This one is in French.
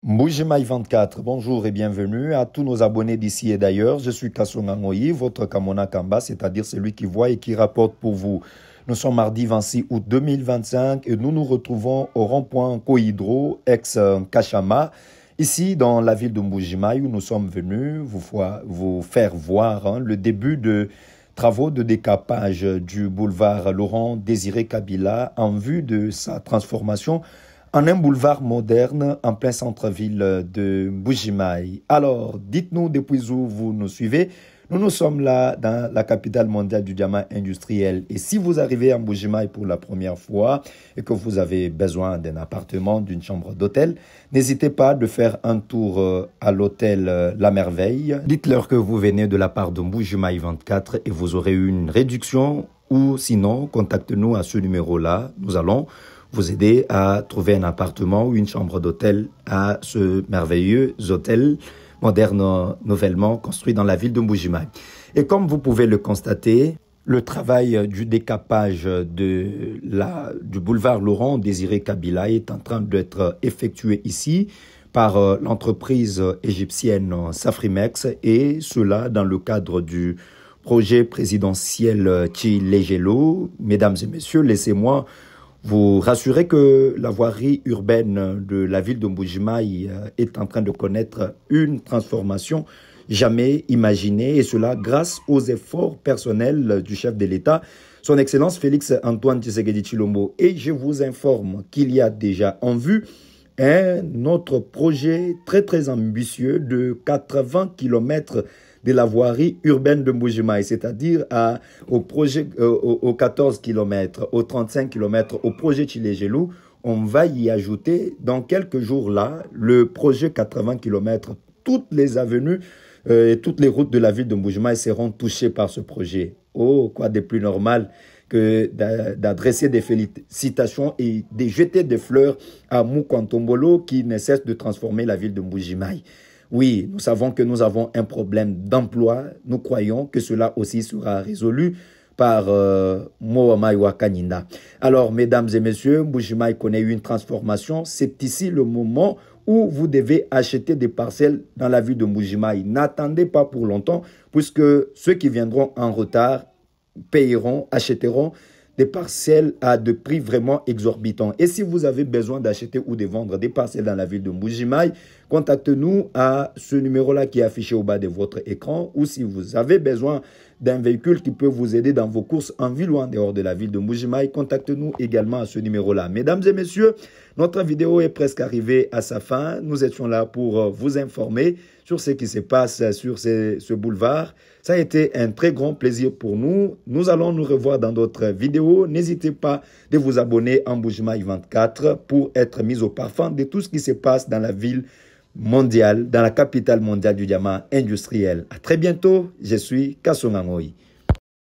Mbujimai 24, bonjour et bienvenue à tous nos abonnés d'ici et d'ailleurs. Je suis Kassonga Ngoyi, votre Kamona Kamba, c'est-à-dire celui qui voit et qui rapporte pour vous. Nous sommes mardi 26 août 2025 et nous nous retrouvons au rond-point Kohidro, ex-Kachama, ici dans la ville de Mbujimai où nous sommes venus vous faire voir le début de travaux de décapage du boulevard Laurent Désiré Kabila en vue de sa transformation en un boulevard moderne en plein centre-ville de Mbujimai. Alors, dites-nous depuis où vous nous suivez. Nous sommes là dans la capitale mondiale du diamant industriel. Et si vous arrivez à Mbujimai pour la première fois et que vous avez besoin d'un appartement, d'une chambre d'hôtel, n'hésitez pas de faire un tour à l'hôtel La Merveille. Dites-leur que vous venez de la part de Mbujimai 24 et vous aurez une réduction ou sinon, contactez-nous à ce numéro-là. Nous allons vous aider à trouver un appartement ou une chambre d'hôtel à ce merveilleux hôtel moderne nouvellement construit dans la ville de Mbujimai. Et comme vous pouvez le constater, le travail du décapage du boulevard Laurent Désiré Kabila est en train d'être effectué ici par l'entreprise égyptienne Safrimex et cela dans le cadre du projet présidentiel Tchilejelo. Mesdames et messieurs, laissez-moi vous rassurez que la voirie urbaine de la ville de Mbujimai est en train de connaître une transformation jamais imaginée, et cela grâce aux efforts personnels du chef de l'État, son Excellence Félix Antoine Tshisekedi Tshilombo. Et je vous informe qu'il y a déjà en vue un autre projet très ambitieux de 80 km de la voirie urbaine de Mbujimai, c'est-à-dire aux 14 km, aux 35 km, au projet Tchilejelo. On va y ajouter dans quelques jours là le projet 80 km. Toutes les avenues et toutes les routes de la ville de Mbujimai seront touchées par ce projet. Oh, quoi de plus normal que d'adresser des félicitations et de jeter des fleurs à Mukwantombolo qui ne cesse de transformer la ville de Mbujimai. Oui, nous savons que nous avons un problème d'emploi. Nous croyons que cela aussi sera résolu par Mohamai Wakaninda. Alors, mesdames et messieurs, Mbujimai connaît une transformation. C'est ici le moment où vous devez acheter des parcelles dans la ville de Mbujimai. N'attendez pas pour longtemps, puisque ceux qui viendront en retard payeront, achèteront des parcelles à de prix vraiment exorbitants. Et si vous avez besoin d'acheter ou de vendre des parcelles dans la ville de Mbujimai, contactez-nous à ce numéro-là qui est affiché au bas de votre écran, ou si vous avez besoin d'un véhicule qui peut vous aider dans vos courses en ville ou en dehors de la ville de Mbujimai, contactez-nous également à ce numéro-là. Mesdames et messieurs, notre vidéo est presque arrivée à sa fin. Nous étions là pour vous informer sur ce qui se passe sur ce boulevard. Ça a été un très grand plaisir pour nous. Nous allons nous revoir dans d'autres vidéos. N'hésitez pas de vous abonner à Mbujimai 24 pour être mis au parfum de tout ce qui se passe dans la ville mondiale, dans la capitale mondiale du diamant industriel. À très bientôt, je suis Kassonga Ngoyi.